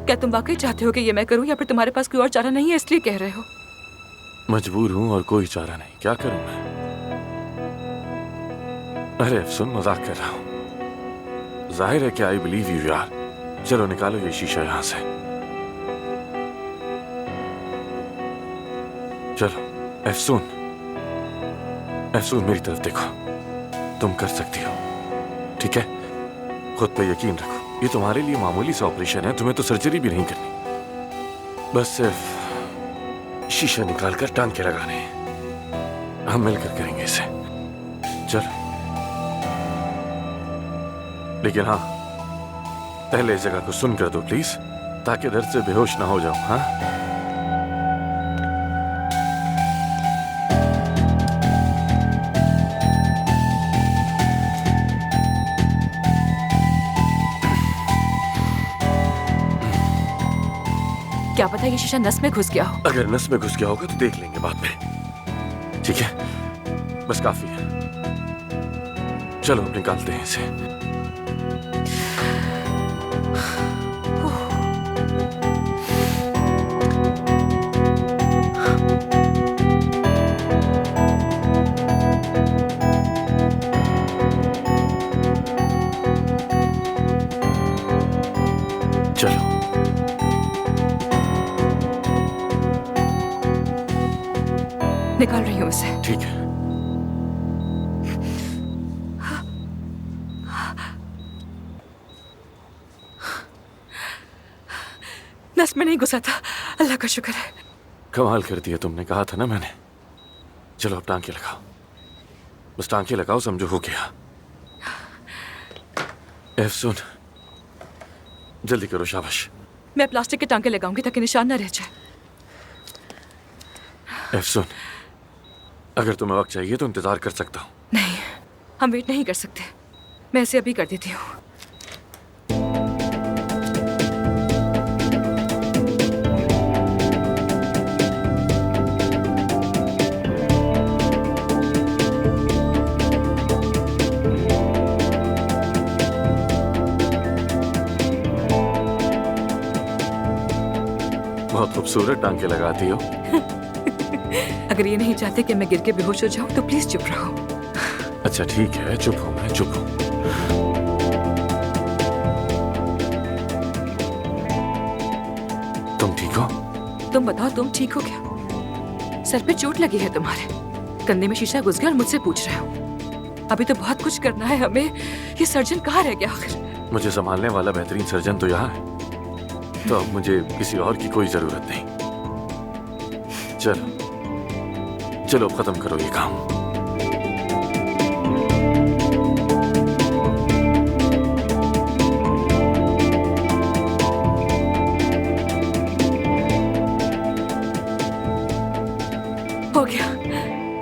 क्या तुम वाकई चाहते हो कि ये मैं करूं या फिर तुम्हारे पास कोई और चारा नहीं है इसलिए कह रहे हो? मजबूर हूं और कोई चारा नहीं, क्या करूं मैं? अरे सुन, मजाक कर रहा हूं। जाहिर है कि आई बिलीव यू यार। चलो निकालो ये शीशा यहां से। चलो एफसून, एफसून मेरी तरफ देखो, तुम कर सकती हो, ठीक है? खुद पे यकीन रखो। ये तुम्हारे लिए मामूली सा ऑपरेशन है, तुम्हें तो सर्जरी भी नहीं करनी, बस सिर्फ शीशा निकाल कर टांग के लगाने हैं। हम मिलकर करेंगे इसे, चलो। लेकिन हाँ, पहले इस जगह को सुन कर दो प्लीज, ताकि दर्द से बेहोश ना हो जाऊं। हाँ, क्या पता ये शीशा नस में घुस गया हो। अगर नस में घुस गया होगा तो देख लेंगे बाद में, ठीक है? बस काफी है, चलो अब निकालते हैं इसे। चलो निकाल रही हूँ इसे। ठीक है। नस में नहीं घुसा था, अल्लाह का शुक्र है। कमाल कर दिया तुमने, कहा था ना मैंने। चलो अब टांके लगाओ, बस टांके लगाओ, समझो हो गया। एफसून जल्दी करो, शाबाश। मैं प्लास्टिक के टांके लगाऊंगी ताकि निशान ना रह जाए। एफसून, अगर तुम्हें वक्त चाहिए तो इंतजार कर सकता हूँ। नहीं, हम वेट नहीं कर सकते, मैं इसे अभी कर देती हूँ। बहुत खूबसूरत टांके लगाती हो। अगर ये नहीं चाहते कि मैं गिर के बेहोश हो जाऊं तो प्लीज चुप रहो। अच्छा ठीक है, चुप हूं मैं, चुप हूं। तुम ठीक हो? तुम बताओ, तुम ठीक हो क्या? सर पे चोट लगी है तुम्हारे, कंधे में शीशा घुस गया और मुझसे पूछ रहे हो। अभी तो बहुत कुछ करना है हमें। ये सर्जन कहाँ रह गया आखिर? मुझे संभालने वाला बेहतरीन सर्जन तो यहाँ है, तो अब मुझे किसी और की कोई जरूरत नहीं। चलो चलो अब खत्म करो ये काम।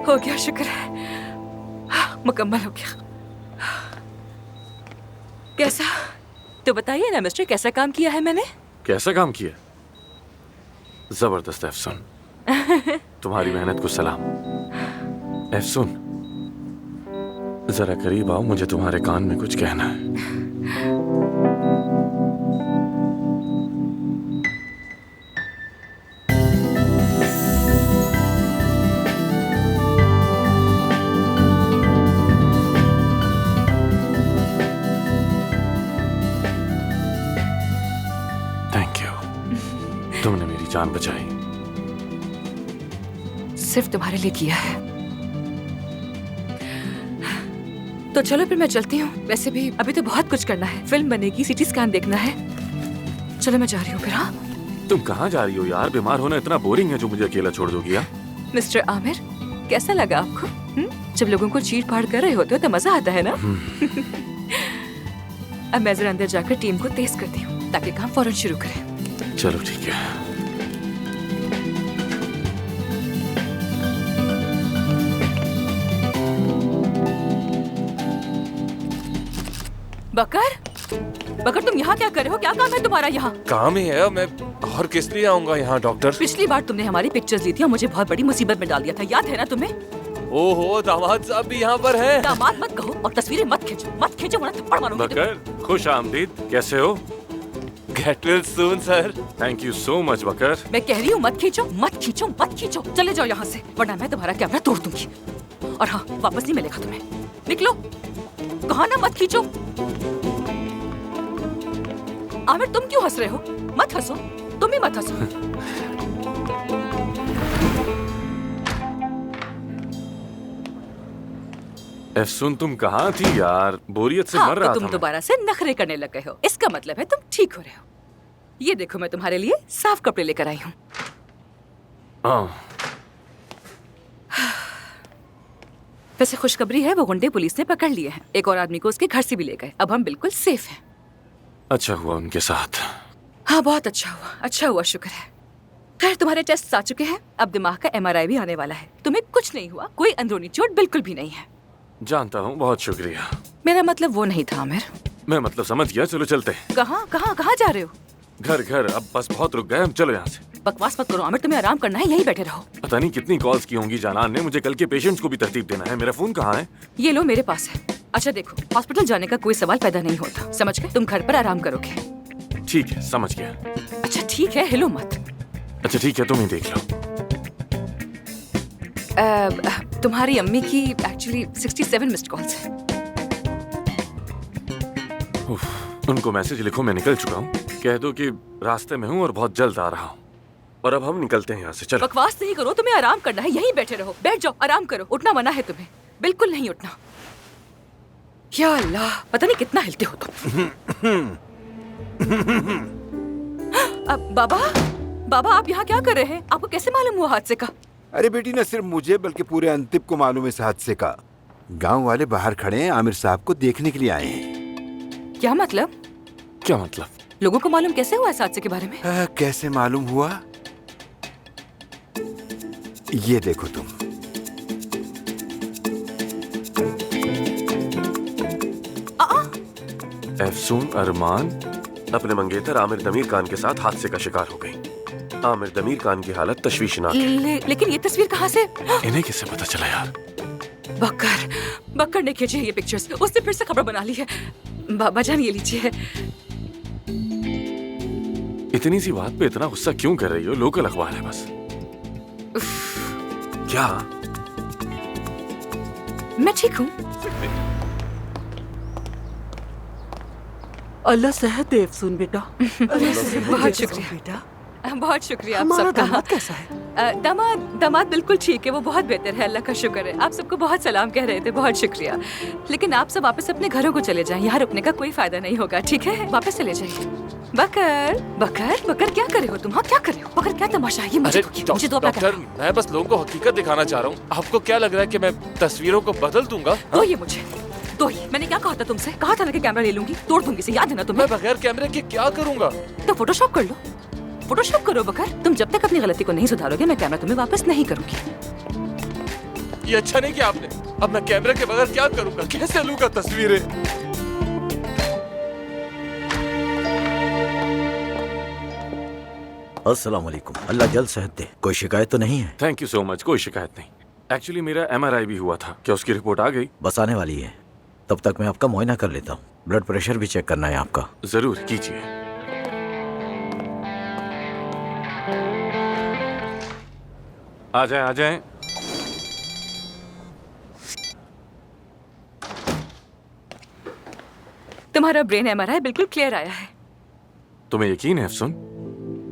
हो गया, शुक्र है, मुकम्मल हो गया। कैसा, तो बताइए ना मिस्टर, कैसा काम किया है मैंने? कैसा काम किया? जबरदस्त एफसून, तुम्हारी मेहनत को सलाम। एफसून जरा करीब आओ, मुझे तुम्हारे कान में कुछ कहना है। थैंक यू, तुमने मेरी जान बचाई। सिर्फ तुम्हारे लिए किया है। तो चलो फिर मैं चलती हूँ, वैसे भी अभी तो बहुत कुछ करना है, फिल्म बनेगी, सीटी स्कैन देखना है। चलो मैं जा रही हूँ फिर। हाँ, तुम कहाँ जा रही हो यार? बीमार होना इतना बोरिंग है जो मुझे अकेला छोड़ दोगी? यार मिस्टर आमिर, कैसा लगा आपको? जब लोगों को चीर फाड़ कर रहे होते हो तो मजा आता है ना? अब मैं जरा अंदर जाकर टीम को तेज करती हूँ ताकि काम फौरन शुरू करें। चलो ठीक है। बकर, बकर तुम यहाँ क्या कर रहे हो? क्या काम है तुम्हारा यहाँ? काम ही है, मैं और किस लिए आऊंगा यहाँ डॉक्टर? पिछली बार तुमने हमारी पिक्चर्स ली थी और मुझे बहुत बड़ी मुसीबत में डाल दिया था, याद है ना तुम्हें? ओहो, दामाद साहब भी यहाँ पर हैं। दामाद मत कहो और तस्वीरें मत खींचो, वरना थप्पड़ मारूंगी। बकर, खुश आमदीद, कैसे हो? Get well soon sir. Thank you so much Bakar. मैं कह रही हूँ मत खींचो, मत खींचो, मत खींचो। चले जाओ यहाँ से, वरना मैं तुम्हारा कैमरा तोड़ दूंगी। और हाँ, वापस नहीं मिलेगा तुम्हें। निकलो। कहा ना मत खींचो। आमिर तुम क्यों हंस रहे हो? मत हंसो, तुम ही मत हंसो। एफसून तुम कहाँ थी यार? बोरियत से हाँ, मर रहा तो तुम था दोबारा से नखरे करने लग गए हो। इसका मतलब है तुम ठीक हो रहे हो। ये देखो, मैं तुम्हारे लिए साफ कपड़े लेकर आई हूँ। हाँ। वैसे खुशखबरी है, वो गुंडे पुलिस ने पकड़ लिए हैं। एक और आदमी को उसके घर से भी ले गए। अब हम बिल्कुल सेफ हैं। अच्छा हुआ उनके साथ। हाँ, बहुत अच्छा हुआ, अच्छा हुआ, शुक्र है। खैर, तुम्हारे टेस्ट आ चुके हैं। अब दिमाग का MRI भी आने वाला है। तुम्हें कुछ नहीं हुआ, कोई अंदरूनी चोट बिल्कुल भी नहीं है। जानता हूँ, बहुत शुक्रिया। मेरा मतलब वो नहीं था आमिर। मैं मतलब समझ गया। चलो चलते हैं। कहाँ कहाँ कहाँ जा रहे हो? घर घर। अब बस बहुत रुक गए हम, चलो यहाँ से। बकवास मत करो आमिर, तुम्हें आराम करना है, यहीं बैठे रहो। पता नहीं कितनी कॉल्स की होंगी जानान ने। मुझे कल के पेशेंट्स को भी तरतीब देना है। मेरा फोन कहाँ है? ये लो, मेरे पास है। अच्छा देखो, हॉस्पिटल जाने का कोई सवाल पैदा नहीं होता, समझ गए? तुम घर पर आराम करोगे। ठीक है, समझ गया। अच्छा ठीक है, हिलो मत। अच्छा ठीक है, तुम ही देख लो। तुम्हारी अम्मी की एक्चुअली 67 मिस्ड कॉल्स हैं। उनको मैसेज लिखो, मैं निकल चुका हूँ। कह दो कि रास्ते में हूँ और बहुत जल्द आ रहा हूँ। और अब हम निकलते हैं यहाँ से, चलो। बकवास नहीं करो, तुम्हें आराम करना है, यहीं बैठे रहो। बैठ जाओ, आराम करो। उठना मना है तुम्हें, बिल्कुल नहीं उठना। या अल्लाह, पता नहीं कितना हिलते हो तुम। अब बाबा आप यहाँ क्या कर रहे हैं? आपको कैसे मालूम हुआ हादसे का? अरे बेटी, न सिर्फ मुझे बल्कि पूरे अंतिब को मालूम है इस हादसे का। गांव वाले बाहर खड़े हैं, आमिर साहब को देखने के लिए आए हैं। क्या मतलब? क्या मतलब? लोगों को मालूम कैसे हुआ इस हादसे के बारे में? कैसे मालूम हुआ? ये देखो तुम। एफसून अरमान अपने मंगेतर आमिर दमीर खान के साथ हादसे का शिकार हो गई। आमिर दमीर खान की हालत तशवीशनाक है। लेकिन ये तस्वीर कहाँ से? इन्हें कैसे पता चला यार? बकर ने खींची है ये पिक्चर्स। उसने फिर से खबर बना ली है। बाबा जान ये लीजिए। इतनी सी बात पे इतना गुस्सा क्यों कर रही हो? लोकल अखबार है बस। क्या? मैं ठीक हूँ। अल्लाह सेहत दे अफसून बेटा। बहुत शुक्रिया बेटा। बहुत शुक्रिया आप हमारा सबका। दामाद कैसा है? दामाद बिल्कुल ठीक है, वो बहुत बेहतर है, अल्लाह का शुक्र है। आप सबको बहुत सलाम कह रहे थे, बहुत शुक्रिया। लेकिन आप सब वापस अपने घरों को चले जाएं, यहाँ रुकने का कोई फायदा नहीं होगा, ठीक है? वापस चले जाइए। बकर क्या कर रहे हो तुम? हाँ क्या कर रहे हो? बकर क्या तमाशा है ये? मुझे तो अपना डॉक्टर, मैं बस लोगों को हकीकत दिखाना चाह रहा हूँ। आपको क्या लग रहा है कि मैं तस्वीरों को बदल दूंगा? दो ये मुझे, दो ही। मैंने क्या कहा था तुमसे? कहा था ना कि कैमरा ले लूंगी, तोड़ दूंगी इसे, याद है ना तुम्हें? मैं बगैर कैमरे के क्या करूंगा? तो फोटोशॉप कर लो, फोटोशॉप करो बकर। तुम जब तक अपनी गलती को नहीं सुधारोगे, मैं कैमरा तुम्हें वापस नहीं करूंगी। ये अच्छा नहीं किया आपने। अब मैं कैमरे के बगैर क्या करूंगा? कैसे लूंगा तस्वीरें? अस्सलाम वालेकुम। अल्लाह जल्द सेहत दे। कोई शिकायत तो नहीं है? Thank you so much. कोई शिकायत नहीं। एक्चुअली मेरा MRI भी हुआ था। क्या उसकी रिपोर्ट आ गई? बस आने वाली है, तब तक मैं आपका मुआयना कर लेता हूँ। ब्लड प्रेशर भी चेक करना है आपका। जरूर कीजिए। आ जाएं, आ जाएं। तुम्हारा ब्रेन MRI बिल्कुल क्लियर आया है। तुम्हें यकीन है अफसून?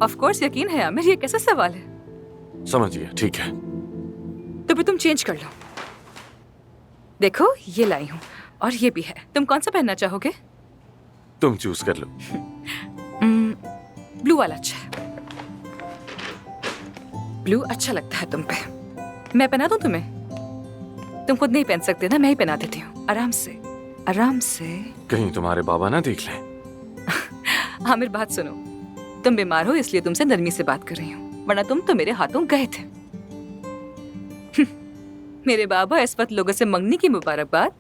ऑफ कोर्स यकीन है आमिर, ये कैसा सवाल है? समझ गया, ठीक है। तो फिर तुम चेंज कर लो। देखो ये लाई हूँ, और ये भी है। तुम कौन सा पहनना चाहोगे? तुम चूज कर लो। ब्लू वाला अच्छा है। ब्लू अच्छा लगता है तुम पे। मैं पहना दूं तुम्हें? तुम खुद नहीं पहन सकते ना, मैं ही पहना देती हूँ। आराम से, आराम से। कहीं तुम्हारे बाबा ना देख लें। आमिर बात सुनो, तुम बीमार हो इसलिए तुमसे नरमी से बात कर रही हूँ, वरना तुम तो मेरे हाथों गए थे। मेरे बाबा इस वक्त लोगों से मंगनी की मुबारकबाद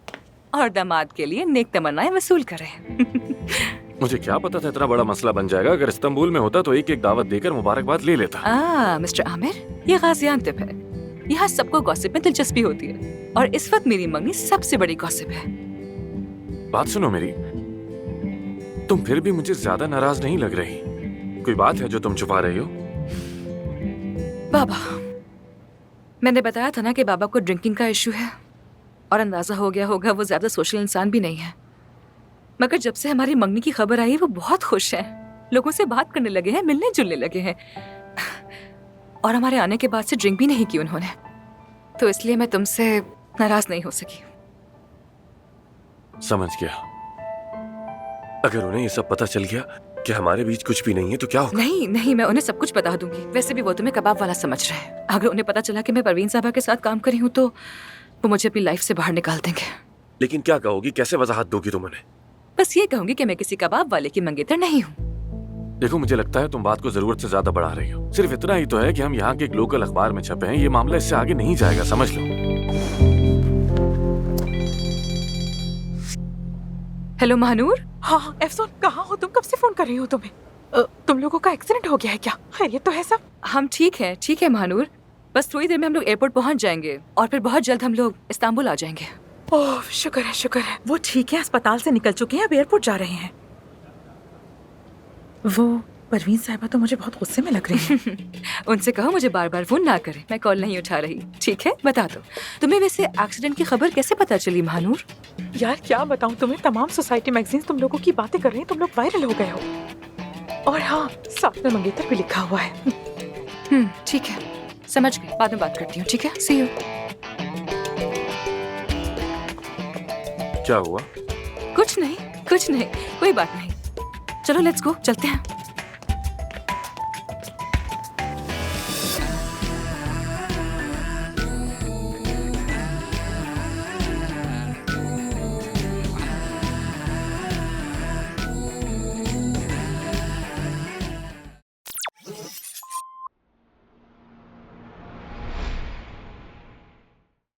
और दामाद के लिए नेक तमन्नाएं वसूल कर रहे हैं। मुझे क्या पता था इतना बड़ा मसला बन जाएगा। अगर इस्तांबुल में होता तो एक एक दावत देकर मुबारकबाद ले लेता। मिस्टर आमिर, ये गाजियानतिब है। यहाँ सबको गॉसिप में दिलचस्पी होती है, और इस वक्त मेरी मंगनी सबसे बड़ी गॉसिप है। बात सुनो मेरी। तुम फिर भी मुझे ज्यादा नाराज नहीं लग रही। कोई बात है जो तुम छुपा रही हो? बाबा, मैंने बताया था ना कि बाबा को ड्रिंकिंग का इशू है और अंदाजा हो गया होगा वो ज्यादा सोशल इंसान भी नहीं है। मगर जब से हमारी मंगनी की खबर आई वो बहुत खुश हैं, लोगों से बात करने लगे हैं, मिलने जुलने लगे हैं। और हमारे आने के बाद से ड्रिंक भी नहीं की उन्होंने, तो इसलिए मैं तुमसे नाराज नहीं हो सकी। समझ गया। अगर उन्हें ये सब पता चल गया कि हमारे बीच कुछ भी नहीं है तो क्या होगा? नहीं नहीं, मैं उन्हें सब कुछ बता दूंगी। वैसे भी वो तुम्हें कबाब वाला समझ रहे हैं। अगर उन्हें पता चला कि मैं परवीन साहबा के साथ काम कर रही हूँ तो वो मुझे अपनी लाइफ से बाहर निकाल देंगे। लेकिन क्या कहोगी, कैसे वजाहत दोगी तुम उन्हें? बस ये कहूंगी कि मैं किसी कबाब वाले की मंगेतर नहीं हूँ। देखो, मुझे लगता है तुम बात को जरूरत से ज्यादा बढ़ा रही हो। सिर्फ इतना ही तो है कि हम यहाँ के एक लोकल अखबार में छपे हैं। ये मामला इससे आगे नहीं जाएगा, समझ लो। हेलो महानूर। हाँ एफसून, कहाँ हो तुम? कब से फोन कर रही हो तुम्हें? तुम लोगों का एक्सीडेंट हो गया है क्या? खैरियत तो है सब? हम ठीक है महानूर। बस थोड़ी देर में हम लोग एयरपोर्ट पहुंच जाएंगे और फिर बहुत जल्द हम लोग इस्तांबुल आ जाएंगे। ओह शुक्र है शुक्र है। वो ठीक है, अस्पताल से निकल चुके हैं, अब एयरपोर्ट जा रहे हैं। वो परवीन साहिबा तो मुझे बहुत गुस्से में लग रही हैं। उनसे कहो मुझे बार बार फोन ना करें, मैं कॉल नहीं उठा रही। ठीक है, बता दो तुम्हें वैसे एक्सीडेंट की खबर कैसे पता चली महानूर? यार क्या बताऊं तुम्हें, तमाम सोसाइटी मैगजीन्स तुम लोगों की बातें कर रही हैं, तुम लोग वायरल हो गए हो। और हाँ, साथ में मंगेतर भी लिखा हुआ है। ठीक है, समझ गई। बाद में बात करती हूँ, ठीक है? सी यू। क्या हुआ? कुछ नहीं, कोई बात नहीं। चलो लेट्स गो, चलते हैं।